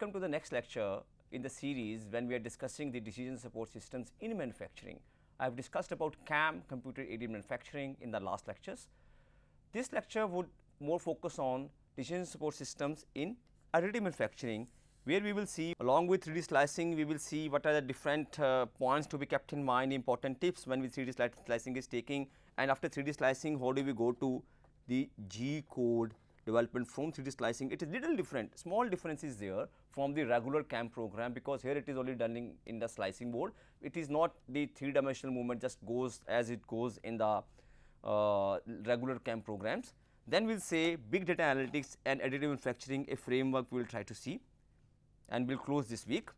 welcome to the next lecture in the series when we are discussing the decision support systems in manufacturing. I have discussed about CAM, computer aided manufacturing, in the last lectures. This lecture would more focus on decision support systems in additive manufacturing, where we will see, along with 3D slicing, we will see what are the different points to be kept in mind, important tips when we 3D slicing is taking, and after 3D slicing how do we go to the G code development from 3D slicing. It is little different, small differences there from the regular CAM program, because here it is only done in the slicing board. It is not the 3-dimensional movement just goes as it goes in the regular CAM programs. Then we will say big data analytics and additive manufacturing, a framework we will try to see, and we will close this week.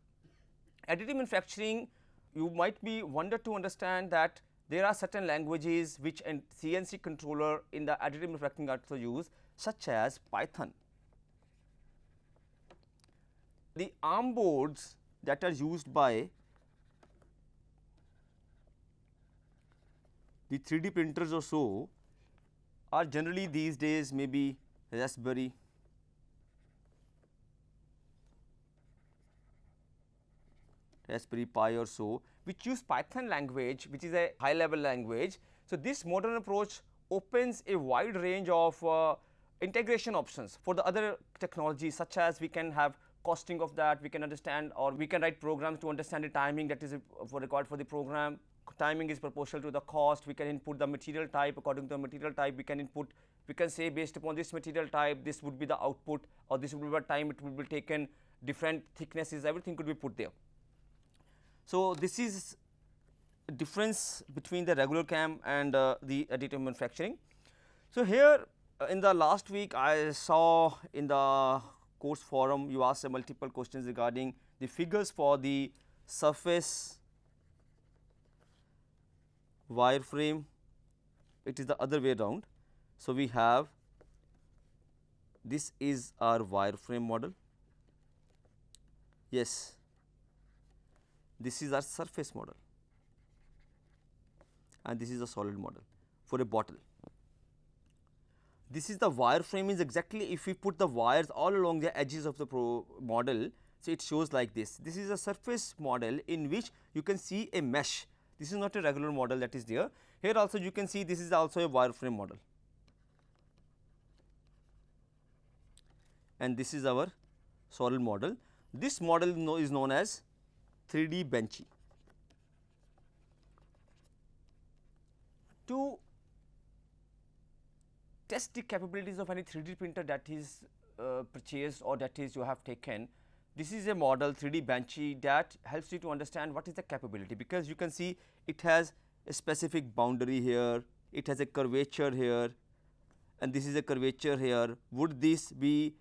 Additive manufacturing, you might be wonder to understand that there are certain languages which a CNC controller in the additive manufacturing also use, such as Python. The ARM boards that are used by the 3D printers or so are generally these days maybe Raspberry, Pi or so, which use Python language, which is a high level language. So, this modern approach opens a wide range of integration options for the other technologies, such as we can have costing of that, we can understand, or we can write programs to understand the timing that is required for the program. Timing is proportional to the cost. We can input the material type. According to the material type, we can input, we can say based upon this material type, this would be the output, or this would be the time it will be taken, different thicknesses, everything could be put there. So, this is a difference between the regular CAM and the additive manufacturing. So, here in the last week I saw in the course forum you asked multiple questions regarding the figures for the surface wireframe. It is the other way around. So, we have, this is our wireframe model, yes, this is our surface model, and this is a solid model for a bottle. This is the wireframe, is exactly if we put the wires all along the edges of the model. So, it shows like this. This is a surface model in which you can see a mesh. This is not a regular model that is there. Here also you can see this is also a wireframe model, and this is our solid model. This model is known as 3D benchy. To test the capabilities of any 3D printer that is purchased or that is you have taken, this is a model 3D benchy that helps you to understand what is the capability, because you can see it has a specific boundary here, it has a curvature here, and this is a curvature here. Would this be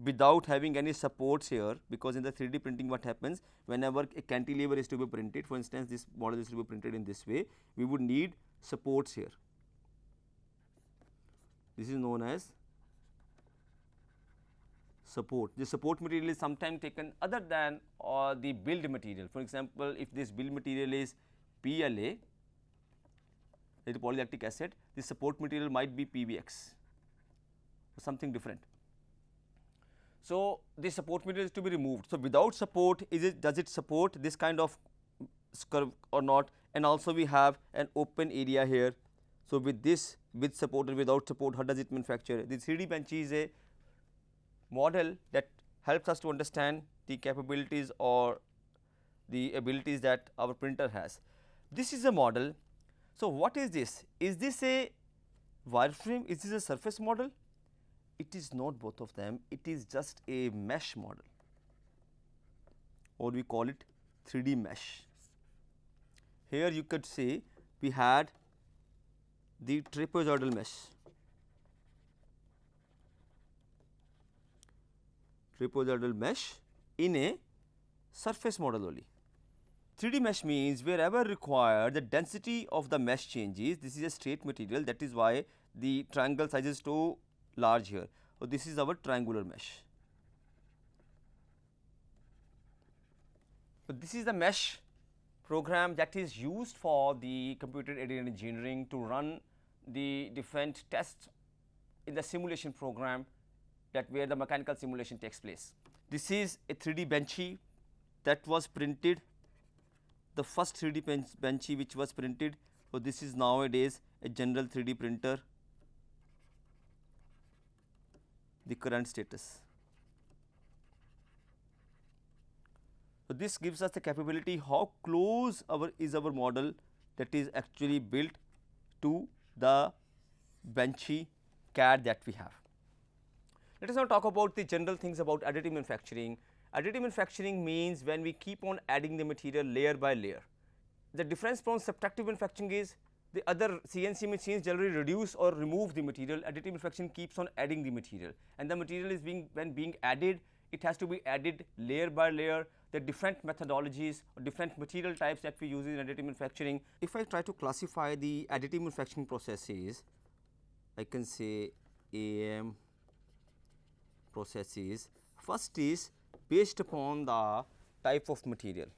without having any supports here, because in the 3D printing what happens, whenever a cantilever is to be printed, for instance this model is to be printed in this way, we would need supports here. This is known as support. The support material is sometimes taken other than the build material. For example, if this build material is PLA, that is polylactic acid, the support material might be PBX or something different. So, the support material is to be removed. So, without support, does it support this kind of curve or not? And also we have an open area here. So, with this, with support or without support, how does it manufacture? The 3D benchy is a model that helps us to understand the capabilities or the abilities that our printer has. This is a model. So, what is this? Is this a wireframe? Is this a surface model? It is not both of them, it is just a mesh model, or we call it 3D mesh. Here you could say we had the trapezoidal mesh, in a surface model only. 3D mesh means wherever required the density of the mesh changes. This is a straight material, that is why the triangle size is too large here. So, this is our triangular mesh. So, this is the mesh program that is used for the computer aided engineering to run the different tests in the simulation program, that where the mechanical simulation takes place. This is a 3D benchy that was printed, the first 3D benchy which was printed. So, this is nowadays a general 3D printer, the current status. So, this gives us the capability how close is our model that is actually built to the benchy CAD that we have. Let us now talk about the general things about additive manufacturing. Additive manufacturing means when we keep on adding the material layer by layer. The difference from subtractive manufacturing is the other CNC machines generally reduce or remove the material. Additive manufacturing keeps on adding the material, and the material is when being added, it has to be added layer by layer. The different methodologies or different material types that we use in additive manufacturing. If I try to classify the additive manufacturing processes, I can say AM processes. First is based upon the type of material.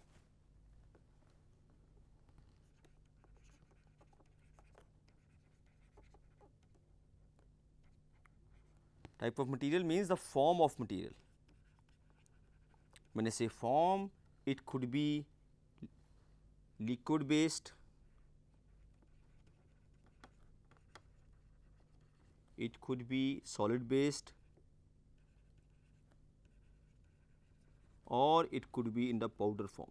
Type of material means the form of material. When I say form, it could be liquid based, it could be solid based, or it could be in the powder form.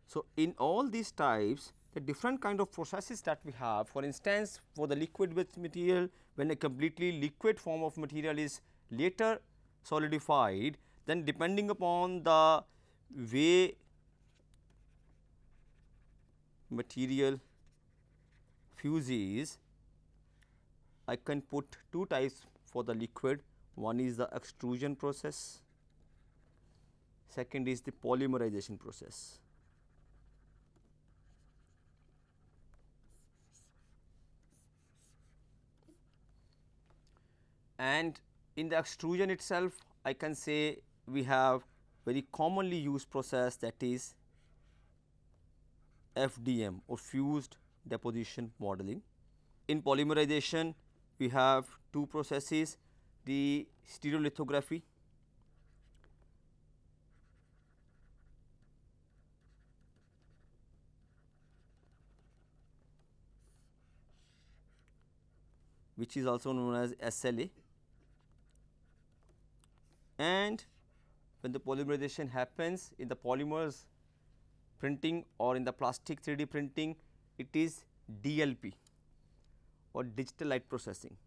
So, in all these types, the different kind of processes that we have, for instance, for the liquid based material, when a completely liquid form of material is later solidified, then depending upon the way material fuses, I can put two types for the liquid. One is the extrusion process, second is the polymerization process. And in the extrusion itself, I can say we have very commonly used process, that is FDM or fused deposition modeling. In polymerization, we have two processes, the stereolithography which is also known as SLA, and when the polymerization happens in the polymers printing or in the plastic 3D printing, it is DLP or digital light processing.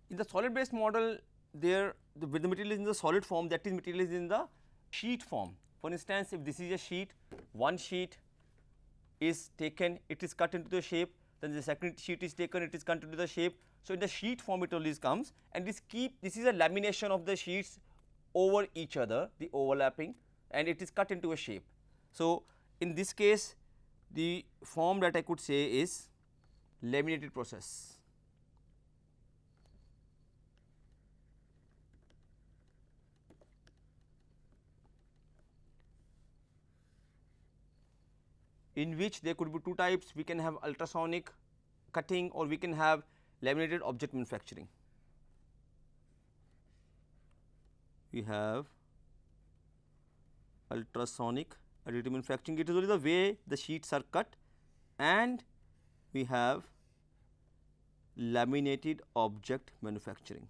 In the solid based model, there the material is in the solid form, that is material is in the sheet form. For instance, if this is a sheet, one sheet is taken, it is cut into the shape, then the second sheet is taken, it is cut into the shape. So, in the sheet form it always comes, and this is a lamination of the sheets over each other, the overlapping, and it is cut into a shape. So, in this case the form that I could say is laminated process. In which there could be two types, we can have ultrasonic cutting or we can have laminated object manufacturing. We have ultrasonic additive manufacturing, it is only the way the sheets are cut, and we have laminated object manufacturing.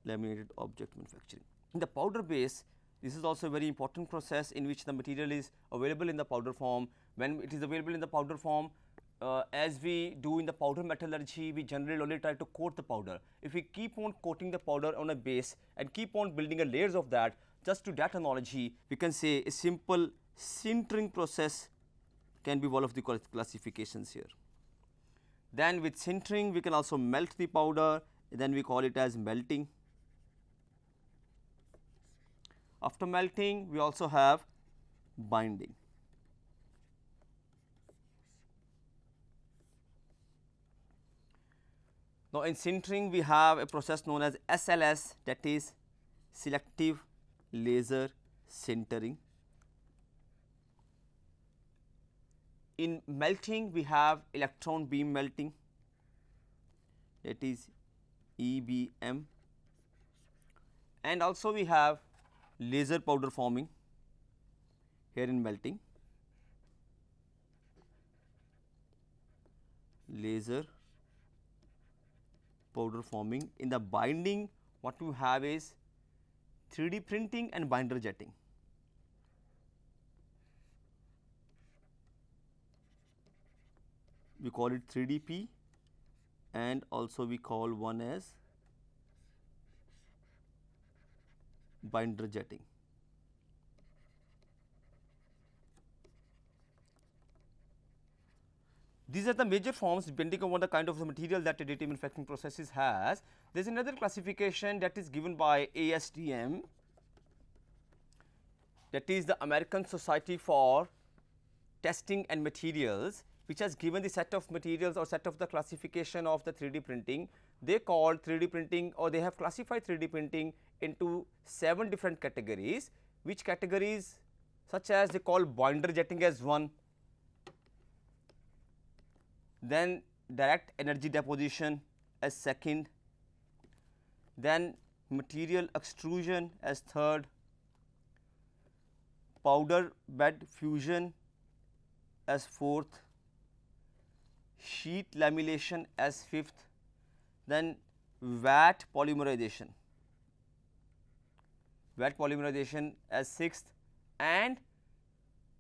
Laminated object manufacturing. In the powder base, this is also a very important process in which the material is available in the powder form. When it is available in the powder form, as we do in the powder metallurgy, we generally only try to coat the powder. If we keep on coating the powder on a base and keep on building a layers of that, just to that analogy, we can say a simple sintering process can be one of the classifications here. Then with sintering, we can also melt the powder, then we call it as melting. After melting, we also have binding. Now, in sintering we have a process known as SLS, that is selective laser sintering. In melting we have electron beam melting, that is EBM, and also we have laser powder forming here in melting, laser powder forming. In the binding, what we have is 3D printing and binder jetting. We call it 3DP, and also we call one as binder jetting. These are the major forms depending on the kind of the material that additive manufacturing processes has. There is another classification that is given by ASTM, that is the American Society for Testing and Materials, which has given the set of materials or set of the classification of the 3D printing. They call 3D printing, or they have classified 3D printing into 7 different categories, which categories such as they call binder jetting as one, then direct energy deposition as second, then material extrusion as third, powder bed fusion as fourth, sheet lamination as fifth, then vat polymerization as sixth, and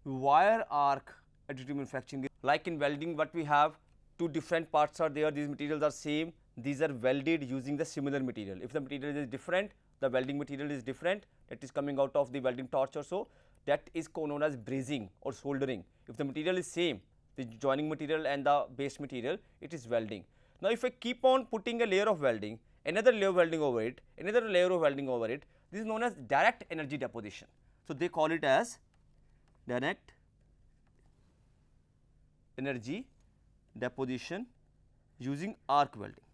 wire arc additive manufacturing. Like in welding, what we have, two different parts are there, these materials are same, these are welded using the similar material. If the material is different, the welding material is different, that is coming out of the welding torch or so, that is known as brazing or soldering. If the material is same, the joining material and the base material, it is welding. Now, if I keep on putting a layer of welding, another layer of welding over it, another layer of welding over it, this is known as direct energy deposition. So, they call it as direct energy deposition using arc welding.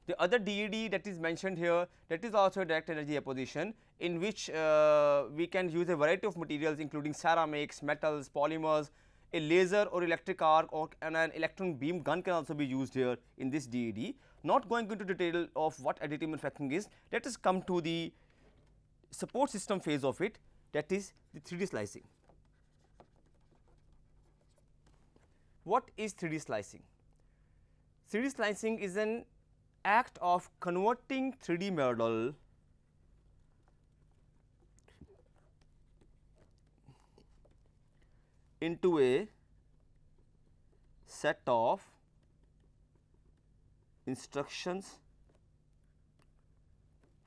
The other DED that is mentioned here, that is also direct energy deposition, in which we can use a variety of materials including ceramics, metals, polymers. A laser or electric arc or an electron beam gun can also be used here in this DED. Not going into detail of what additive manufacturing is, let us come to the support system phase of it, that is the 3D slicing. What is 3D slicing? 3D slicing is an act of converting 3D model into a set of instructions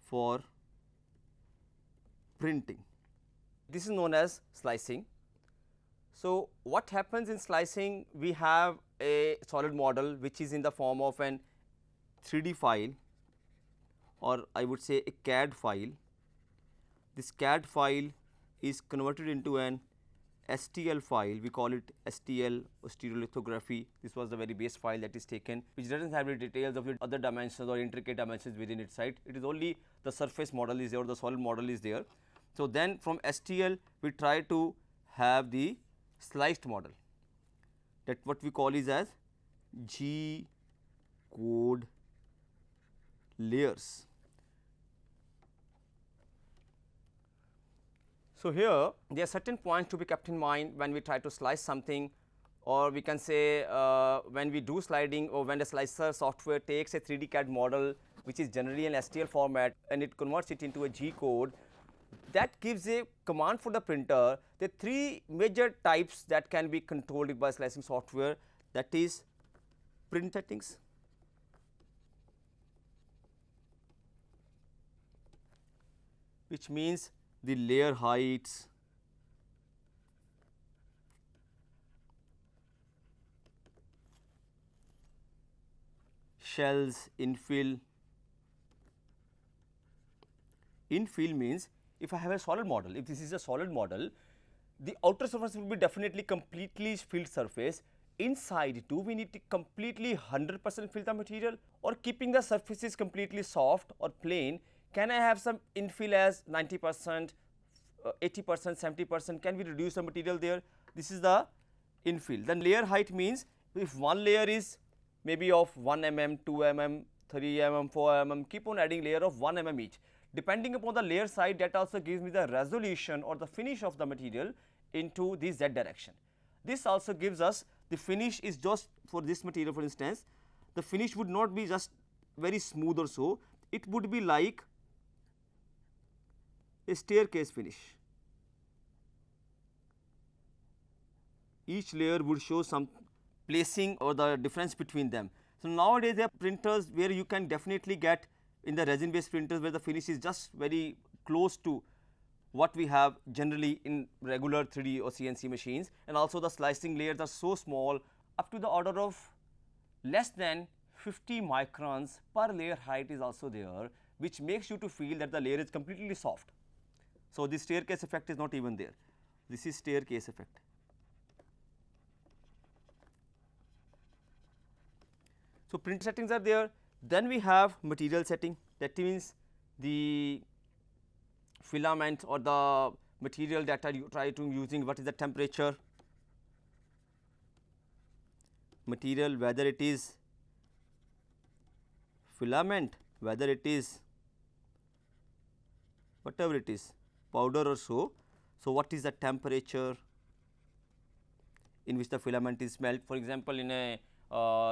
for printing. This is known as slicing. So, what happens in slicing? We have a solid model which is in the form of an 3D file, or I would say a CAD file. This CAD file is converted into an STL file. We call it STL or stereolithography. This was the very base file that is taken, which does not have the details of the other dimensions or intricate dimensions within its site. It is only the surface model is there, or the solid model is there. So, then from STL we try to have the sliced model, that what we call is as G code layers. So, here there are certain points to be kept in mind when we try to slice something, or we can say when we do sliding, or when the slicer software takes a 3D CAD model which is generally an STL format and it converts it into a G code. That gives a command for the printer. There are 3 major types that can be controlled by slicing software, that is print settings, which means the layer heights, shells, infill. Infill means if I have a solid model, if this is a solid model, the outer surface will be definitely completely filled surface. inside, do we need to completely 100% fill the material, or keeping the surfaces completely soft or plain, can I have some infill as 90%, 80%, 70%, can we reduce the material there? This is the infill. Then layer height means if one layer is maybe of 1 mm, 2 mm, 3 mm, 4 mm, keep on adding layer of 1 mm each. Depending upon the layer size, that also gives me the resolution or the finish of the material into the z direction. This also gives us the finish is just for this material, for instance, the finish would not be just very smooth or so, it would be like a staircase finish. Each layer would show some placing or the difference between them. So, nowadays there are printers where you can definitely get in the resin based printers where the finish is just very close to what we have generally in regular 3D or CNC machines, and also the slicing layers are so small, up to the order of less than 50 microns per layer height is also there, which makes you to feel that the layer is completely soft. So, the staircase effect is not even there, this is staircase effect. So, print settings are there. Then we have material setting, that means the filament or the material that are you try to using, what is the temperature, material, whether it is filament, whether it is whatever it is, powder or so. So, what is the temperature in which the filament is melt? For example, in a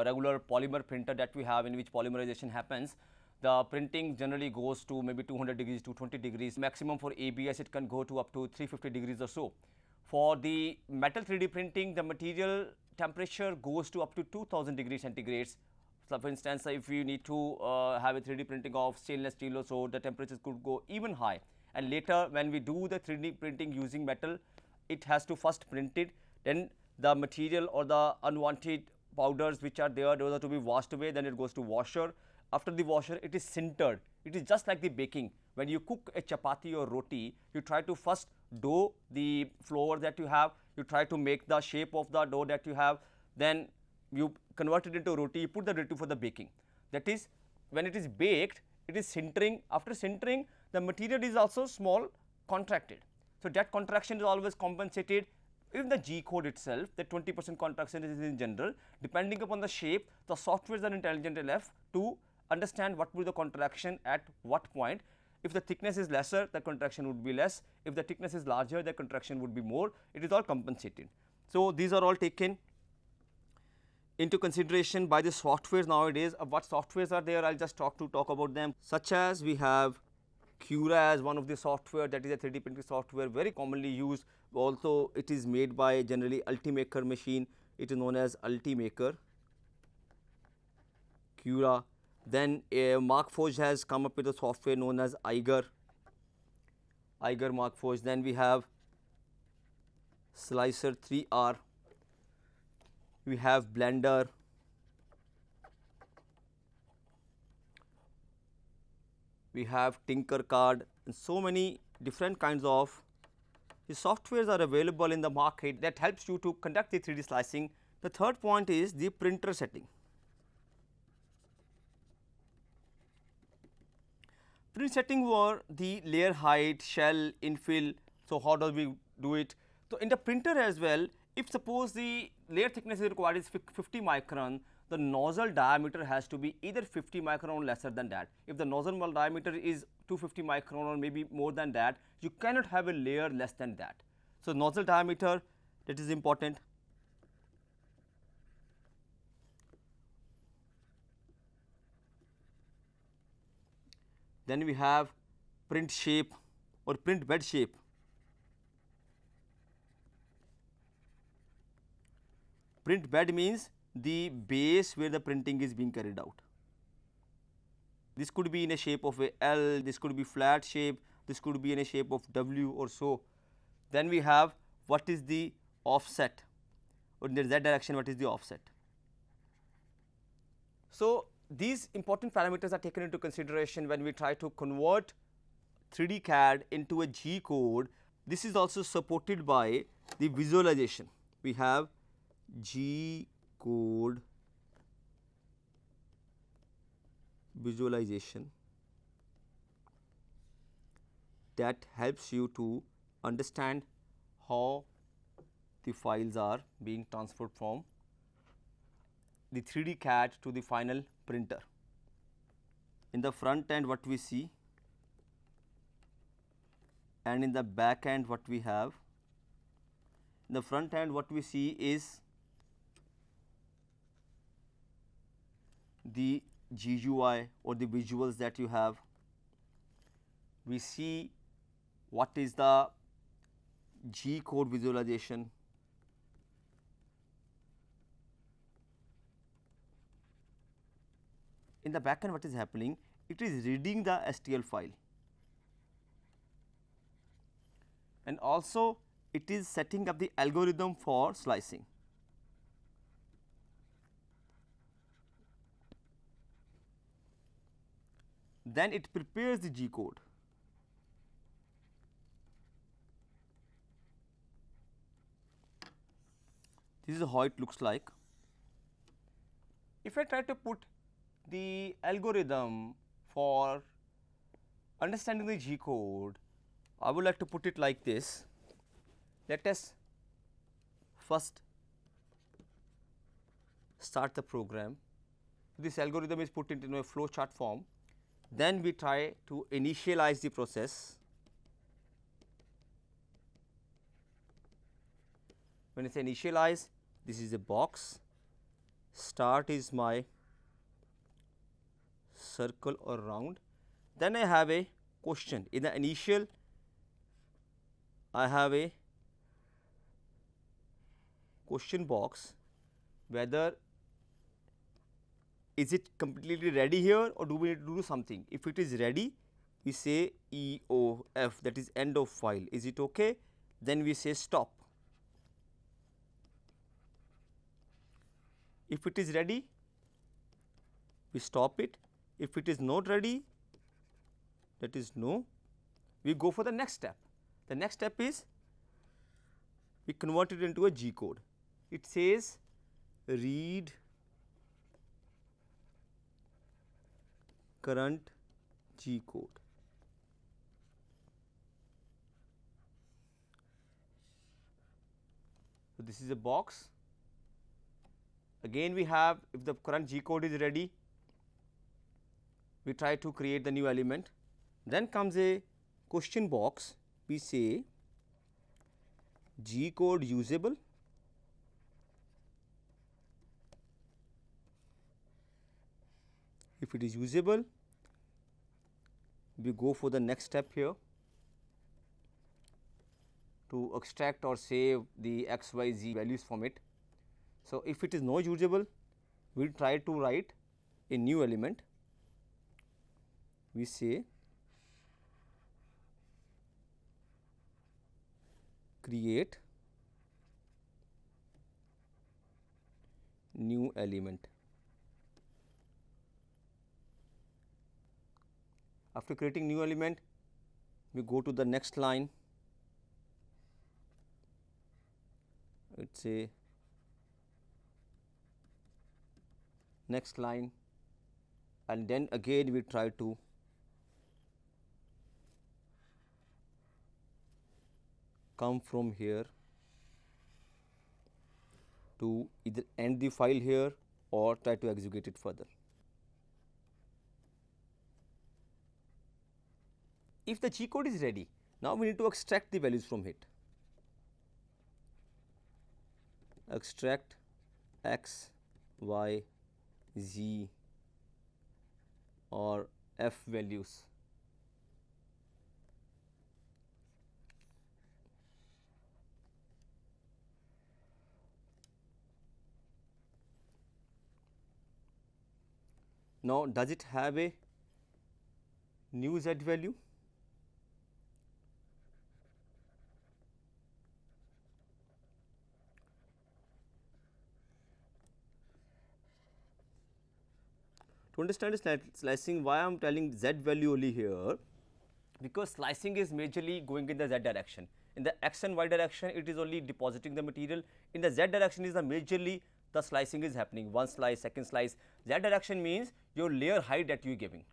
regular polymer printer that we have, in which polymerization happens, the printing generally goes to maybe 200 degrees, 220 degrees, maximum for ABS it can go to up to 350 degrees or so. For the metal 3D printing, the material temperature goes to up to 2000 degrees centigrades. So, for instance, if you need to have a 3D printing of stainless steel or so, the temperatures could go even high, and later when we do the 3D printing using metal, it has to first print it, then the material or the unwanted powders which are there, those are to be washed away, then it goes to washer. After the washer, it is sintered. It is just like the baking. When you cook a chapati or roti, you try to first dough the flour that you have, you try to make the shape of the dough that you have, then you convert it into roti, you put the roti for the baking. That is, when it is baked, it is sintering. After sintering, the material is also small contracted. So, that contraction is always compensated. In the G code itself, the 20% contraction is in general, depending upon the shape, the softwares are intelligent enough to understand what will be the contraction at what point. If the thickness is lesser, the contraction would be less. If the thickness is larger, the contraction would be more. It is all compensated. So, these are all taken into consideration by the softwares nowadays. What softwares are there, I will just talk about them, such as we have Cura as one of the software, that is a 3D printing software very commonly used, also it is made by generally Ultimaker machine, it is known as Ultimaker, Cura. Then Markforged has come up with a software known as Eiger Markforged. Then we have Slicer 3R, we have Blender, we have Tinkercad, and so many different kinds of the softwares are available in the market that helps you to conduct the 3D slicing. The third point is the printer setting. Print setting were the layer height, shell, infill. So, how do we do it? So, in the printer as well, if suppose the layer thickness is required is 50 micron, the nozzle diameter has to be either 50 micron or lesser than that. If the nozzle diameter is 250 micron or maybe more than that, you cannot have a layer less than that. So, nozzle diameter, that is important. Then we have print shape or print bed shape. Print bed means the base where the printing is being carried out. This could be in a shape of a L, this could be flat shape, this could be in a shape of W or so. Then we have what is the offset, or in the Z direction what is the offset. So, these important parameters are taken into consideration when we try to convert 3D CAD into a G code. This is also supported by the visualization. We have G code visualization that helps you to understand how the files are being transferred from the 3D CAD to the final printer. In the front end what we see, and in the back end what we have. In the front end what we see is the GUI or the visuals that you have. We see what is the G code visualization. In the back end what is happening? It is reading the STL file, and also it is setting up the algorithm for slicing. Then it prepares the G code. This is how it looks like. If I try to put the algorithm for understanding the G code, I would like to put it like this. Let us first start the program. This algorithm is put into a flow chart form. Then we try to initialize the process. When I say initialize, this is a box. Start is my circle or round. Then I have a question. In the initial, I have a question box, whether is it completely ready here or do we need to do something. If it is ready, we say EOF, that is end of file. Is it okay? Then we say stop. If it is ready, we stop it. If it is not ready, that is no, we go for the next step. The next step is we convert it into a G code. It says read current G code. So, this is a box. Again we have, if the current G code is ready, we try to create the new element. Then comes a question box. We say G code usable. If it is usable, we go for the next step here to extract or save the x, y, z values from it. So, if it is not usable, we will try to write a new element. We say create new element. After creating new element, we go to the next line. Let us say next line, and then again we try to come from here to either end the file here or try to execute it further. If the G code is ready, now we need to extract the values from it. Extract x, y, z or f values. Now, does it have a new z value? To understand slicing, why I am telling z value only here, because slicing is majorly going in the z direction. In the x and y direction, it is only depositing the material. In the z direction is the majorly the slicing is happening, one slice, second slice. Z direction means your layer height that you are giving.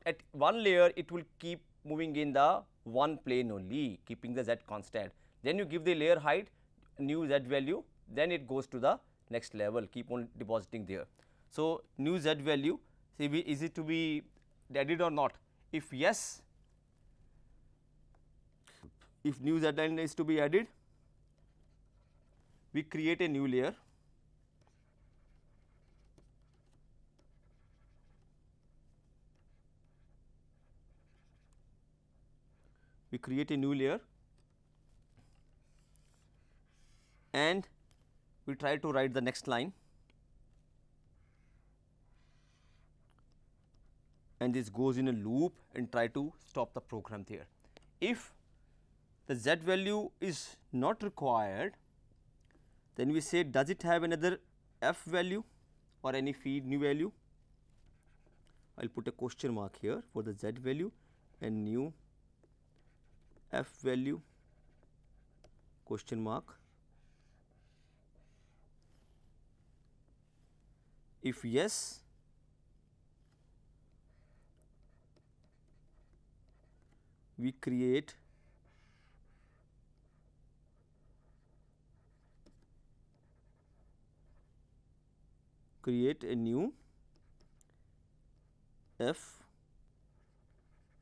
At one layer, it will keep moving in the one plane only, keeping the Z constant. Then you give the layer height, new Z value, then it goes to the next level, keep on depositing there. So, new Z value, is it to be added or not? If yes, if new Z line is to be added, we create a new layer. We create a new layer and we try to write the next line, and this goes in a loop and try to stop the program there. If the Z value is not required, then we say, does it have another F value or any feed new value? I will put a question mark here for the Z value and new F value question mark. If yes, we create a new F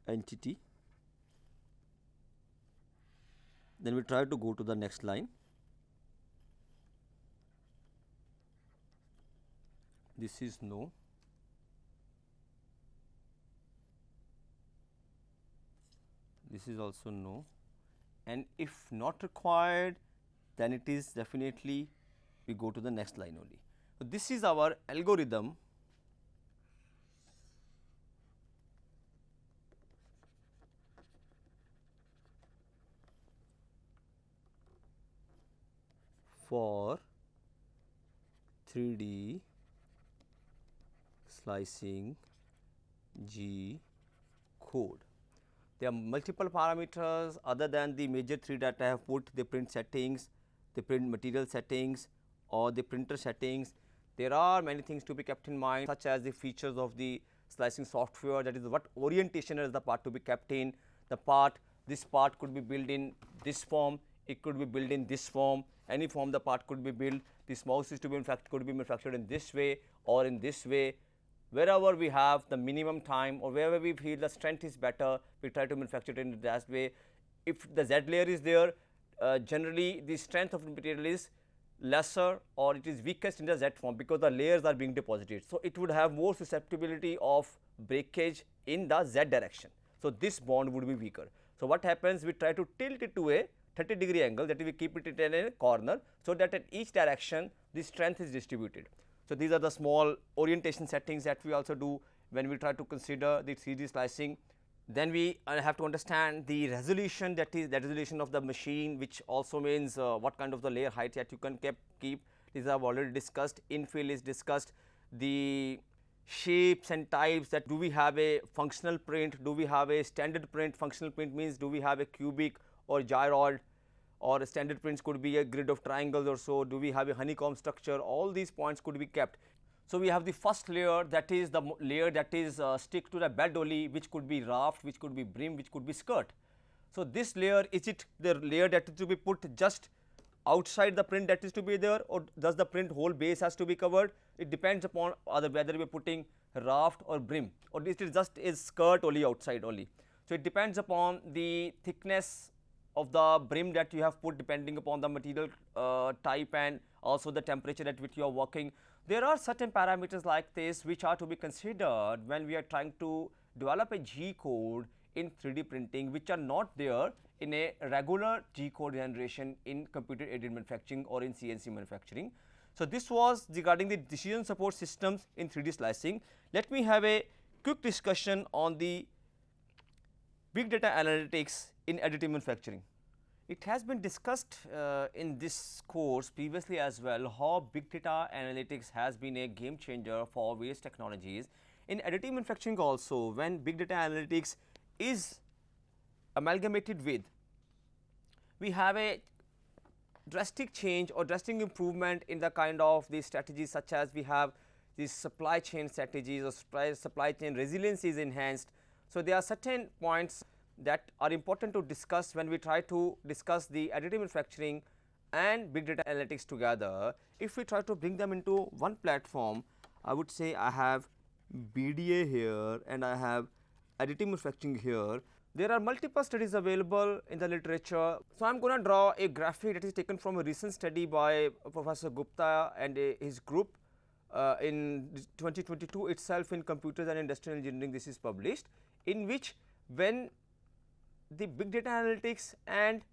entity. Then we try to go to the next line. This is no. This is also no, and if not required, then it is definitely we go to the next line only. So, this is our algorithm for 3D slicing G code. There are multiple parameters other than the major three that I have put, the print settings, the print material settings or the printer settings. There are many things to be kept in mind, such as the features of the slicing software, that is what orientation is the part to be kept in. The part, this part could be built in this form, it could be built in this form, any form the part could be built. This mouse is to be could be manufactured in this way or in this way. Wherever we have the minimum time or wherever we feel the strength is better, we try to manufacture it in that way. If the Z layer is there, generally the strength of the material is lesser or it is weakest in the Z form, because the layers are being deposited. So, it would have more susceptibility of breakage in the Z direction. So, this bond would be weaker. So, what happens, we try to tilt it to a 30-degree angle, that is we keep it in a corner, so that at each direction the strength is distributed. So, these are the small orientation settings that we also do when we try to consider the 3D slicing. Then we have to understand the resolution, that is the resolution of the machine, which also means what kind of the layer height that you can keep. These are already discussed. Infill is discussed. The shapes and types, that do we have a functional print, do we have a standard print. Functional print means do we have a cubic or gyroid, or a standard prints could be a grid of triangles or so, do we have a honeycomb structure. All these points could be kept. So, we have the first layer, that is the layer that is stick to the bed only, which could be raft, which could be brim, which could be skirt. So, this layer, is it the layer that is to be put just outside the print that is to be there, or does the print whole base has to be covered? It depends upon whether we are putting raft or brim, or it is just a skirt only outside only. So, it depends upon the thickness of the brim that you have put, depending upon the material type and also the temperature at which you are working. There are certain parameters like this which are to be considered when we are trying to develop a G code in 3D printing, which are not there in a regular G code generation in computer aided manufacturing or in CNC manufacturing. So, this was regarding the decision support systems in 3D slicing. Let me have a quick discussion on the big data analytics in additive manufacturing. It has been discussed in this course previously as well, how big data analytics has been a game changer for various technologies. In additive manufacturing also, when big data analytics is amalgamated with, we have a drastic change or drastic improvement in the kind of these strategies, such as we have these supply chain strategies or supply chain resilience is enhanced. So, there are certain points that are important to discuss when we try to discuss the additive manufacturing and big data analytics together. If we try to bring them into one platform, I would say I have BDA here and I have additive manufacturing here. There are multiple studies available in the literature. So, I am going to draw a graphic that is taken from a recent study by Professor Gupta and his group in 2022 itself in Computers and Industrial Engineering. This is published, in which when the big data analytics and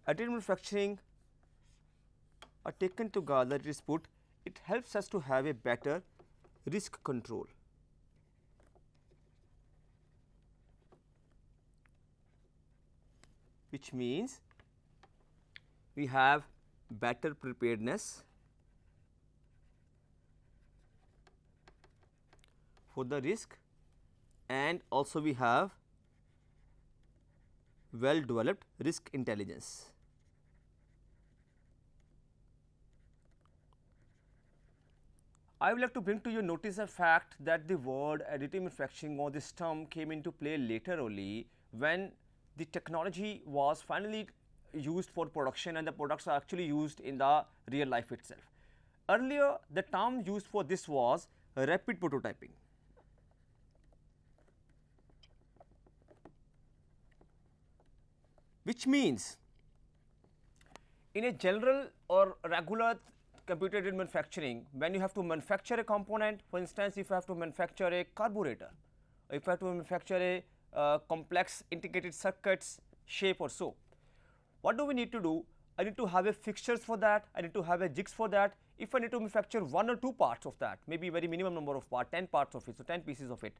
additive manufacturing are taken together, it helps us to have a better risk control. Which means we have better preparedness for the risk, and also we have well developed risk intelligence. I would like to bring to your notice the fact that the word additive manufacturing or this term came into play later only, when the technology was finally used for production and the products are actually used in the real life itself. Earlier, the term used for this was rapid prototyping. Which means in a general or regular computer aided manufacturing, when you have to manufacture a component, for instance, if you have to manufacture a carburetor, or if you have to manufacture a complex integrated circuits shape or so, what do we need to do? I need to have a fixtures for that, I need to have a jigs for that. If I need to manufacture 1 or 2 parts of that, maybe very minimum number of parts, 10 parts of it, so 10 pieces of it.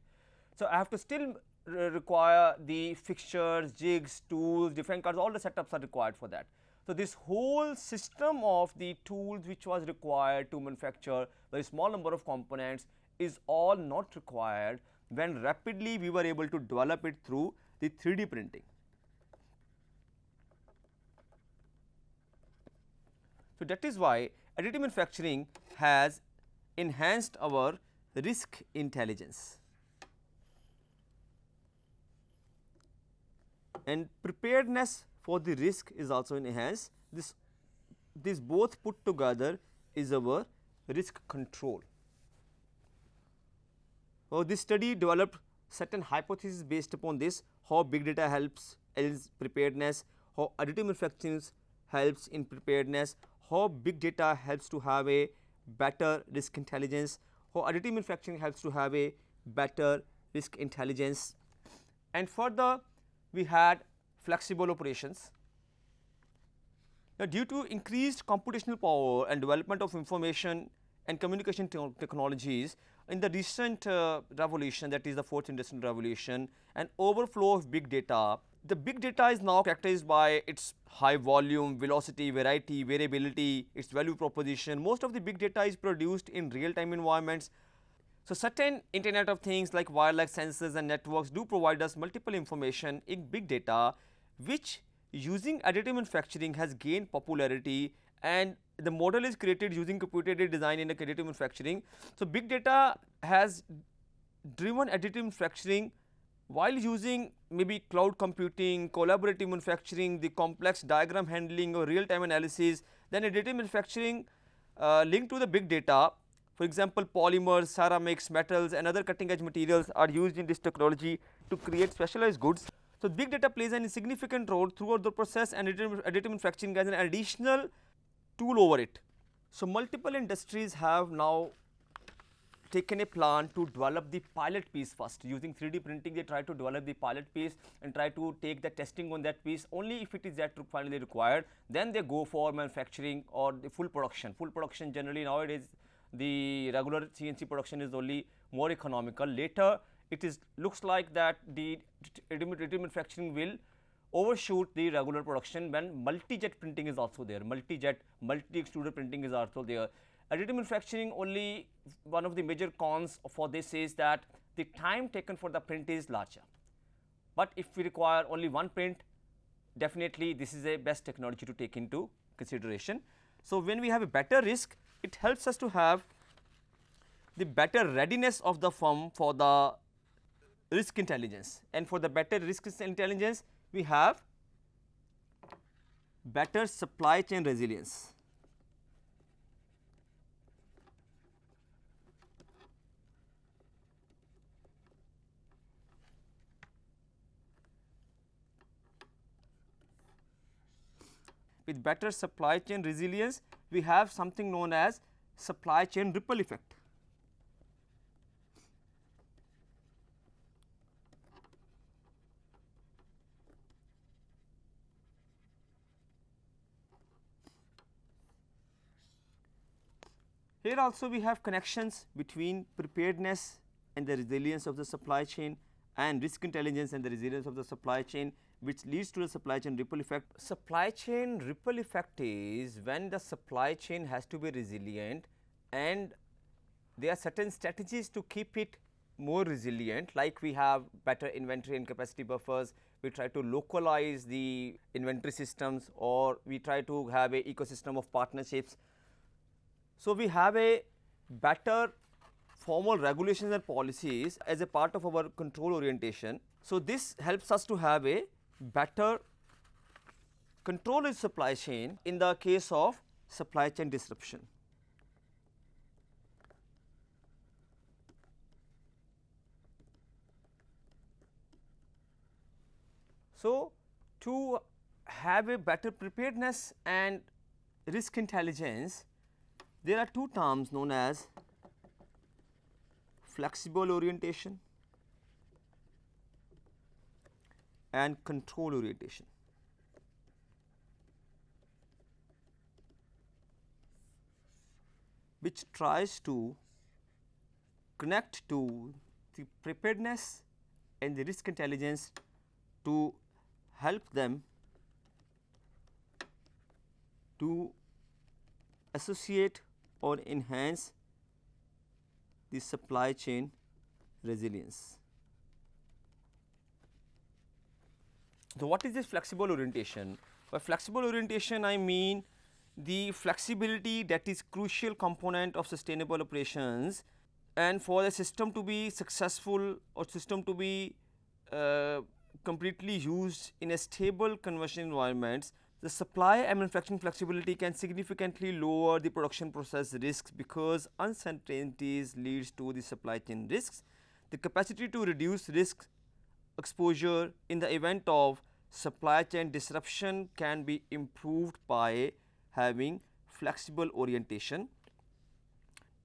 So, I have to still require the fixtures, jigs, tools, different cards, all the setups are required for that. So, this whole system of the tools which was required to manufacture very small number of components is all not required when rapidly we were able to develop it through the 3D printing. So, that is why additive manufacturing has enhanced our risk intelligence, and preparedness for the risk is also enhanced. This both put together is our risk control. So, this study developed certain hypotheses based upon this, how big data helps in preparedness, how additive manufacturing helps in preparedness, how big data helps to have a better risk intelligence, how additive manufacturing helps to have a better risk intelligence, and further we had flexible operations. Now, due to increased computational power and development of information and communication technologies in the recent revolution, that is the 4th industrial revolution, an overflow of big data. The big data is now characterized by its high volume, velocity, variety, variability, its value proposition. Most of the big data is produced in real time environments. So, certain Internet of Things like wireless sensors and networks do provide us multiple information in big data, which using additive manufacturing has gained popularity, and the model is created using computer aided design in additive manufacturing. So, big data has driven additive manufacturing while using maybe cloud computing, collaborative manufacturing, the complex diagram handling or real time analysis. Then additive manufacturing linked to the big data. For example, polymers, ceramics, metals and other cutting edge materials are used in this technology to create specialized goods. So, big data plays a significant role throughout the process, and additive manufacturing as an additional tool over it. So, multiple industries have now taken a plan to develop the pilot piece first. Using 3D printing, they try to develop the pilot piece and try to take the testing on that piece. Only if it is that finally required, then they go for manufacturing or the full production. Full production generally nowadays, the regular CNC production is only more economical. Later, it is looks like that the additive manufacturing will overshoot the regular production when multi-jet printing is also there. Multi-jet, multi-extruder printing is also there. Additive manufacturing, only one of the major cons for this is that the time taken for the print is larger. But if we require only one print, definitely this is a best technology to take into consideration. So, when we have a better risk, it helps us to have the better readiness of the firm for the risk intelligence, and for the better risk intelligence we have better supply chain resilience. With better supply chain resilience, we have something known as supply chain ripple effect. Here also we have connections between preparedness and the resilience of the supply chain, and risk intelligence and the resilience of the supply chain, which leads to the supply chain ripple effect. Supply chain ripple effect is when the supply chain has to be resilient, and there are certain strategies to keep it more resilient, like we have better inventory and capacity buffers, we try to localize the inventory systems, or we try to have a ecosystem of partnerships. So, we have a better formal regulations and policies as a part of our control orientation. So, this helps us to have a better control of supply chain in the case of supply chain disruption. So, to have a better preparedness and risk intelligence, there are two terms known as flexible orientation and control orientation. Which tries to connect to the preparedness and the risk intelligence to help them to associate or enhance the supply chain resilience. So, what is this flexible orientation? By flexible orientation, I mean the flexibility that is crucial component of sustainable operations, and for the system to be successful or system to be completely used in a stable conversion environments, the supply and manufacturing flexibility can significantly lower the production process risks, because uncertainties leads to the supply chain risks. The capacity to reduce risk exposure in the event of supply chain disruption can be improved by having flexible orientation.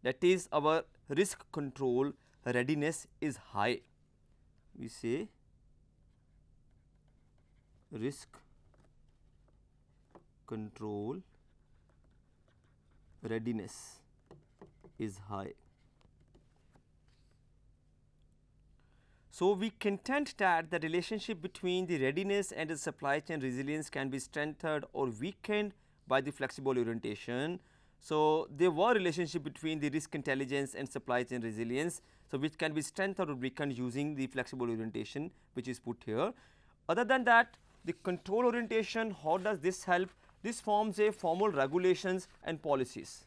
That is, our risk control readiness is high. We say risk control readiness is high. So, we contend that the relationship between the readiness and the supply chain resilience can be strengthened or weakened by the flexible orientation. So, there were relationship between the risk intelligence and supply chain resilience, so which can be strengthened or weakened using the flexible orientation, which is put here. Other than that, the control orientation, how does this help? This forms a formal regulations and policies.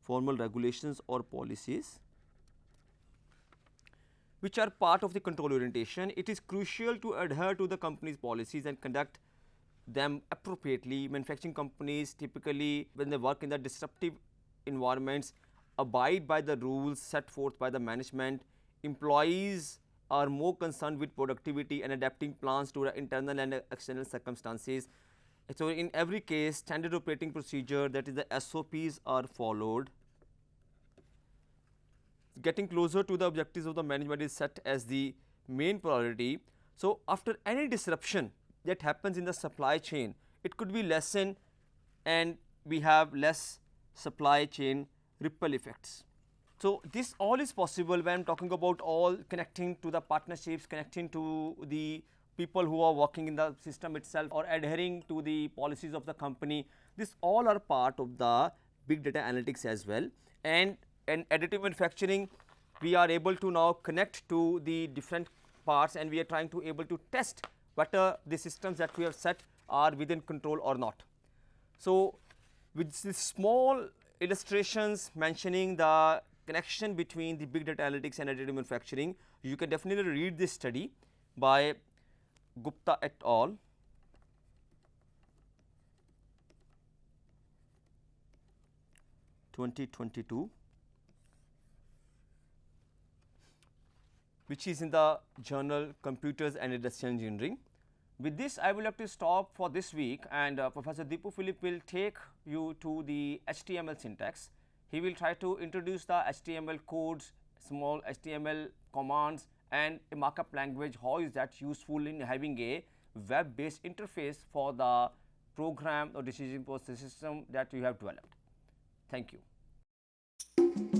Formal regulations or policies which are part of the control orientation. It is crucial to adhere to the company's policies and conduct them appropriately. Manufacturing companies typically, when they work in the disruptive environments, abide by the rules set forth by the management. Employees are more concerned with productivity and adapting plans to the internal and external circumstances. So, in every case, standard operating procedure, that is the SOPs, are followed. Getting closer to the objectives of the management is set as the main priority. So, after any disruption that happens in the supply chain, it could be lessened and we have less supply chain ripple effects. So, this all is possible when I am talking about all connecting to the partnerships, connecting to the people who are working in the system itself, or adhering to the policies of the company. This all are part of the big data analytics as well. And in additive manufacturing, we are able to now connect to the different parts, and we are trying to able to test whether the systems that we have set are within control or not. So, with these small illustrations mentioning the connection between the big data analytics and additive manufacturing, you can definitely read this study by Gupta et al. 2022, which is in the journal Computers and Industrial Engineering. With this, I will have to stop for this week, and Professor Deepu Philip will take you to the HTML syntax. He will try to introduce the HTML codes, small HTML commands, and a markup language. How is that useful in having a web based interface for the program or decision process system that you have developed. Thank you.